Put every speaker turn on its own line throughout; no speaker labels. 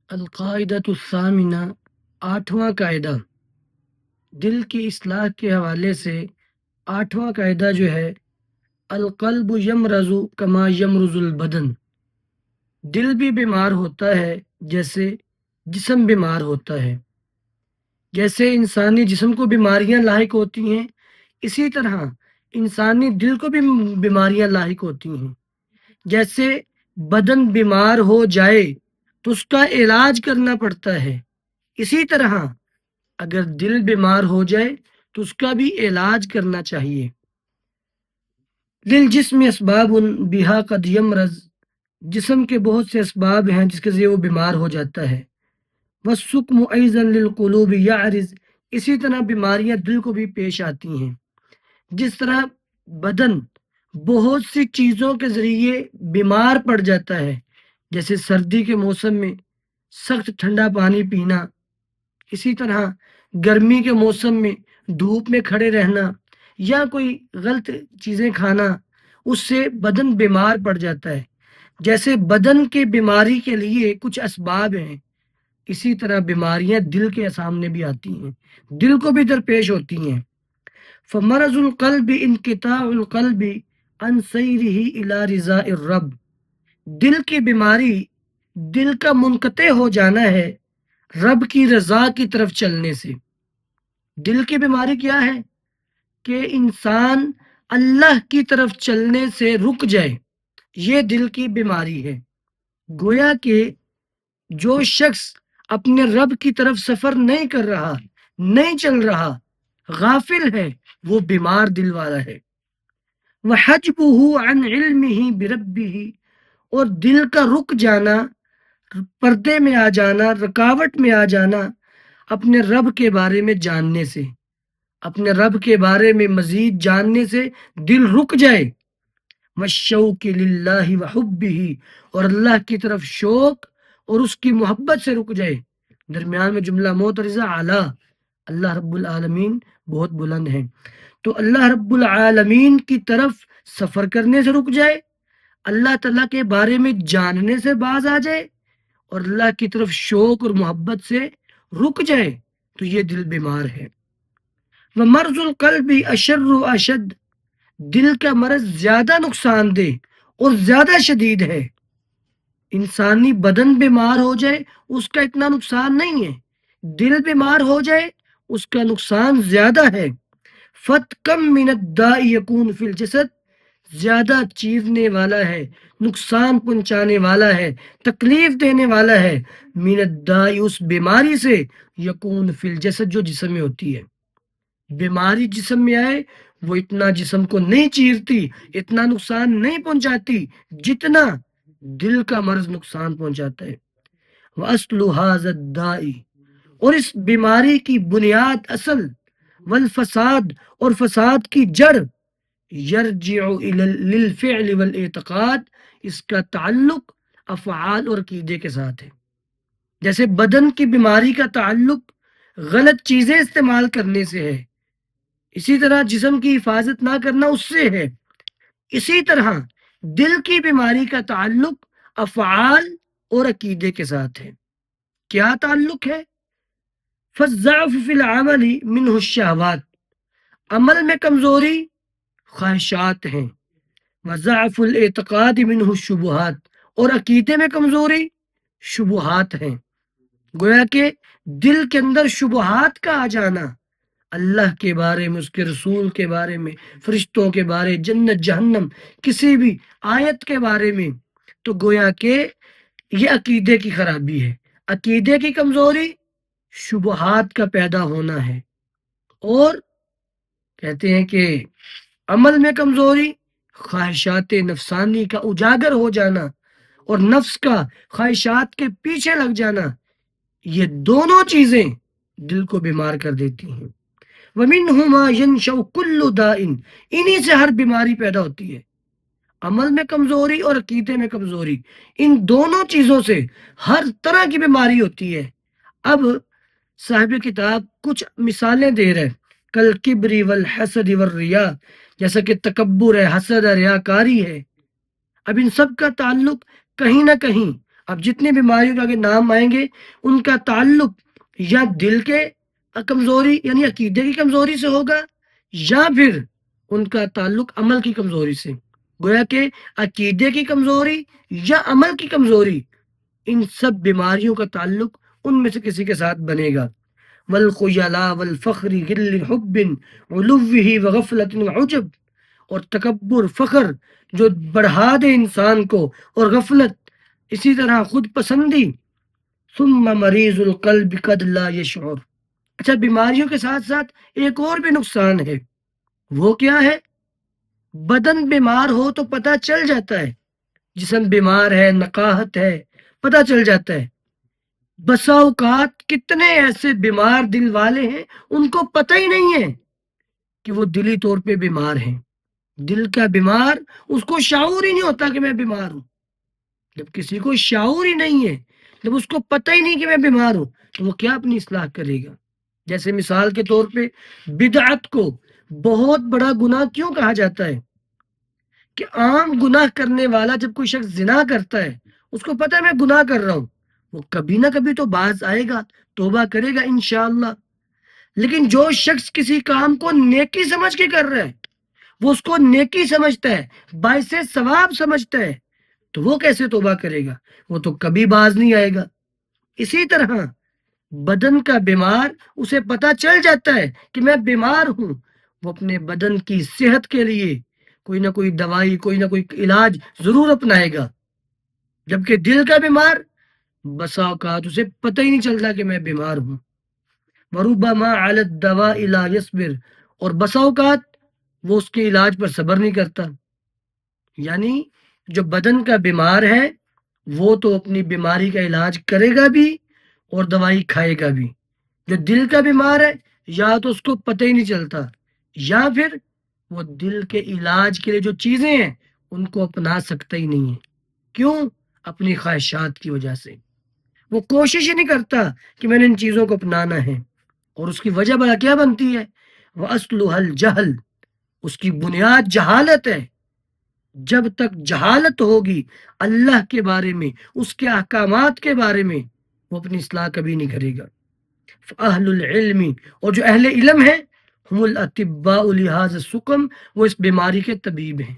القاعدۃ الثامنہ، آٹھواں قاعدہ، دل کی اصلاح کے حوالے سے آٹھواں قاعدہ جو ہے، القلب یمرض کما یمرض البدن، دل بھی بیمار ہوتا ہے جیسے جسم بیمار ہوتا ہے۔ جیسے انسانی جسم کو بیماریاں لاحق ہوتی ہیں، اسی طرح انسانی دل کو بھی بیماریاں لاحق ہوتی ہیں۔ جیسے بدن بیمار ہو جائے تو اس کا علاج کرنا پڑتا ہے، اسی طرح اگر دل بیمار ہو جائے تو اس کا بھی علاج کرنا چاہیے۔ للجسم اسباب بہا قد یمرض، جسم کے بہت سے اسباب ہیں جس کے ذریعے وہ بیمار ہو جاتا ہے۔ والسقم ایضا للقلوب یعرض، اسی طرح بیماریاں دل کو بھی پیش آتی ہیں۔ جس طرح بدن بہت سی چیزوں کے ذریعے بیمار پڑ جاتا ہے، جیسے سردی کے موسم میں سخت ٹھنڈا پانی پینا، اسی طرح گرمی کے موسم میں دھوپ میں کھڑے رہنا یا کوئی غلط چیزیں کھانا، اس سے بدن بیمار پڑ جاتا ہے۔ جیسے بدن کے بیماری کے لیے کچھ اسباب ہیں، اسی طرح بیماریاں دل کے سامنے بھی آتی ہیں، دل کو بھی درپیش ہوتی ہیں۔ فمرض القلب انقطاع القلب عن سیرہ الی رضاء الرب، دل کی بیماری دل کا منقطع ہو جانا ہے رب کی رضا کی طرف چلنے سے۔ دل کی بیماری کیا ہے؟ کہ انسان اللہ کی طرف چلنے سے رک جائے، یہ دل کی بیماری ہے۔ گویا کہ جو شخص اپنے رب کی طرف سفر نہیں کر رہا، نہیں چل رہا، غافل ہے، وہ بیمار دل والا ہے۔ وحجبہ عن علمہ بربہ، اور دل کا رک جانا، پردے میں آ جانا، رکاوٹ میں آ جانا اپنے رب کے بارے میں جاننے سے، اپنے رب کے بارے میں مزید جاننے سے دل رک جائے۔ والشوق للہ وحبہ، اور اللہ کی طرف شوق اور اس کی محبت سے رک جائے۔ درمیان میں جملہ معترضہ اعلیٰ، اللہ رب العالمین بہت بلند ہے، تو اللہ رب العالمین کی طرف سفر کرنے سے رک جائے، اللہ تعالیٰ کے بارے میں جاننے سے باز آ جائے اور اللہ کی طرف شوق اور محبت سے رک جائے، تو یہ دل بیمار ہے۔ ومرض القلب اشر و اشد، دل کا مرض زیادہ نقصان دہ اور زیادہ شدید ہے۔ انسانی بدن بیمار ہو جائے اس کا اتنا نقصان نہیں ہے، دل بیمار ہو جائے اس کا نقصان زیادہ ہے۔ فَتْكَمْ مِنَ الدَّاءِ يَكُونُ فِي الْجَسَدِ، زیادہ چیرنے والا ہے، نقصان پہنچانے والا ہے، تکلیف دینے والا ہے، من الداء، اس بیماری سے، یکون فی الجسد، جو جسم میں ہوتی ہے۔ بیماری جسم میں آئے وہ اتنا جسم کو نہیں چیرتی، اتنا نقصان نہیں پہنچاتی جتنا دل کا مرض نقصان پہنچاتا ہے۔ وَأَصْلُ هَذَا الدَّاءِ، اور اس بیماری کی بنیاد، اصل، والفساد، اور فساد کی جڑ، یرجع للفعل والاعتقاد، اس کا تعلق افعال اور عقیدے کے ساتھ ہے۔ جیسے بدن کی بیماری کا تعلق غلط چیزیں استعمال کرنے سے ہے، اسی طرح جسم کی حفاظت نہ کرنا اس سے ہے، اسی طرح دل کی بیماری کا تعلق افعال اور عقیدے کے ساتھ ہے۔ کیا تعلق ہے؟ فالضعف فی العمل منہ الشہوات، عمل میں کمزوری خواہشات ہیں۔ وضعف الاعتقاد منہ الشبہات، اور عقیدے میں کمزوری شبہات ہیں۔ گویا کہ دل کے اندر شبہات کا آ جانا، اللہ کے بارے میں، اس کے رسول کے بارے میں، فرشتوں کے بارے، جنت جہنم، کسی بھی آیت کے بارے میں، تو گویا کہ یہ عقیدے کی خرابی ہے۔ عقیدے کی کمزوری شبہات کا پیدا ہونا ہے، اور کہتے ہیں کہ عمل میں کمزوری خواہشات نفسانی کا اجاگر ہو جانا اور نفس کا خواہشات کے پیچھے لگ جانا، یہ دونوں چیزیں دل کو بیمار کر دیتی ہیں۔ وَمِنْهُمَا يَنْشَأُ كُلُّ دَاءٍ، انہی سے ہر بیماری پیدا ہوتی ہے، عمل میں کمزوری اور عقیدے میں کمزوری، ان دونوں چیزوں سے ہر طرح کی بیماری ہوتی ہے۔ اب صاحب کتاب کچھ مثالیں دے رہے، کالکبر والحسد والریا، جیسا کہ تکبر ہے، حسد ہے، ریاکاری ہے۔ اب ان سب کا تعلق کہیں نہ کہیں اب جتنی بیماریوں کے آگے نام آئیں گے ان کا تعلق یا دل کے کمزوری یعنی عقیدے کی کمزوری سے ہوگا، یا پھر ان کا تعلق عمل کی کمزوری سے۔ گویا کہ عقیدے کی کمزوری یا عمل کی کمزوری، ان سب بیماریوں کا تعلق ان میں سے کسی کے ساتھ بنے گا۔ والخیلاء والفخر غل حب علوه وغفلت وعجب، اور تکبر، فخر جو بڑھا دے انسان کو، اور غفلت، اسی طرح خود پسندی۔ ثم مریض القلب قد لا یشعر۔ اچھا، بیماریوں کے ساتھ ساتھ ایک اور بھی نقصان ہے، وہ کیا ہے؟ بدن بیمار ہو تو پتہ چل جاتا ہے، جسم بیمار ہے، نقاہت ہے، پتہ چل جاتا ہے۔ بسا اوقات کتنے ایسے بیمار دل والے ہیں ان کو پتہ ہی نہیں ہے کہ وہ دلی طور پہ بیمار ہیں۔ دل کا بیمار، اس کو شعور ہی نہیں ہوتا کہ میں بیمار ہوں۔ جب کسی کو شعور ہی نہیں ہے، جب اس کو پتہ ہی نہیں کہ میں بیمار ہوں، تو وہ کیا اپنی اصلاح کرے گا؟ جیسے مثال کے طور پہ بدعت کو بہت بڑا گناہ کیوں کہا جاتا ہے؟ کہ عام گناہ کرنے والا جب کوئی شخص زنا کرتا ہے، اس کو پتہ ہے میں گناہ کر رہا ہوں، وہ کبھی نہ کبھی تو باز آئے گا، توبہ کرے گا انشاءاللہ۔ لیکن جو شخص کسی کام کو نیکی سمجھ کے کر رہا ہے، وہ اس کو نیکی سمجھتا ہے، باعث ثواب سمجھتا ہے، تو وہ کیسے توبہ کرے گا؟ وہ تو کبھی باز نہیں آئے گا۔ اسی طرح بدن کا بیمار، اسے پتہ چل جاتا ہے کہ میں بیمار ہوں، وہ اپنے بدن کی صحت کے لیے کوئی نہ کوئی دوائی، کوئی نہ کوئی علاج ضرور اپنائے گا۔ جبکہ دل کا بیمار، بسا اوقات اسے پتہ ہی نہیں چلتا کہ میں بیمار ہوں۔ وربما علی الدواء لا یصبر، اور بسا اوقات وہ اس کے علاج پر صبر نہیں کرتا۔ یعنی جو بدن کا بیمار ہے وہ تو اپنی بیماری کا علاج کرے گا بھی اور دوائی کھائے گا بھی۔ جو دل کا بیمار ہے، یا تو اس کو پتہ ہی نہیں چلتا، یا پھر وہ دل کے علاج کے لیے جو چیزیں ہیں ان کو اپنا سکتا ہی نہیں ہے۔ کیوں؟ اپنی خواہشات کی وجہ سے وہ کوشش ہی نہیں کرتا کہ میں نے ان چیزوں کو اپنانا ہے۔ اور اس کی وجہ بڑا کیا بنتی ہے؟ وَأَصْلُهَا الْجَهْلُ، اس کی بنیاد جہالت ہے۔ جب تک جہالت ہوگی اللہ کے بارے میں، اس کے احکامات کے بارے میں، وہ اپنی اصلاح کبھی نہیں کرے گا۔ فَأَهْلُ الْعِلْمِ، اور جو اہل علم ہیں، ہم الأطباء لہذا السقم، وہ اس بیماری کے طبیب ہیں۔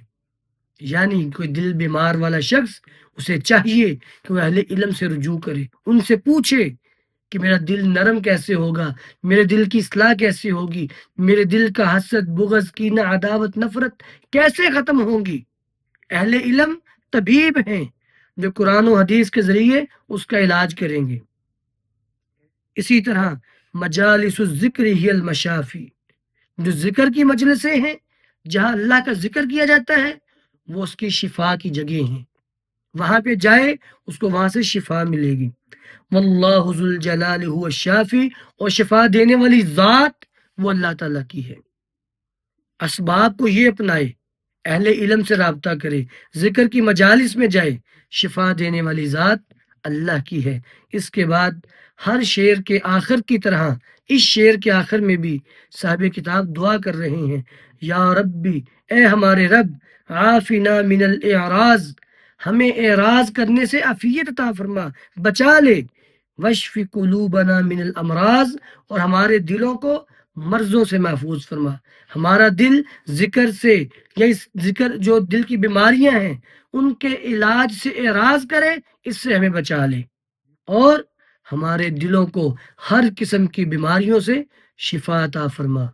یعنی کوئی دل بیمار والا شخص، اسے چاہیے کہ وہ اہل علم سے رجوع کرے، ان سے پوچھے کہ میرا دل نرم کیسے ہوگا، میرے دل کی اصلاح کیسے ہوگی، میرے دل کا حسد، بغض، کینہ، عداوت، نفرت کیسے ختم ہوگی۔ اہل علم طبیب ہیں جو قرآن و حدیث کے ذریعے اس کا علاج کریں گے۔ اسی طرح مجالس الذکر ہی المشافی، جو ذکر کی مجلسیں ہیں، جہاں اللہ کا ذکر کیا جاتا ہے، وہ اس کی شفا کی جگہ ہیں۔ وہاں پہ جائے، اس کو وہاں سے شفا ملے گی۔ واللہ ذو الجلال هو الشافی، اور شفا دینے والی ذات وہ اللہ تعالیٰ کی ہے۔ اسباب کو یہ اپنائے، اہل علم سے رابطہ کرے، ذکر کی مجالس میں جائے، شفا دینے والی ذات اللہ کی ہے۔ اس کے بعد ہر شعر کے آخر کی طرح اس شعر کے آخر میں بھی صاحب کتاب دعا کر رہے ہیں، یا ربی، اے ہمارے رب، عافنا من الاعراض، ہمیں اعراض کرنے سے عافیت عطا فرما، بچا لے، واشف قلوبنا من الامراض، اور ہمارے دلوں کو مرضوں سے محفوظ فرما۔ ہمارا دل ذکر سے، یا اس ذکر جو دل کی بیماریاں ہیں ان کے علاج سے اعراض کرے، اس سے ہمیں بچا لے، اور ہمارے دلوں کو ہر قسم کی بیماریوں سے شفا عطا فرما۔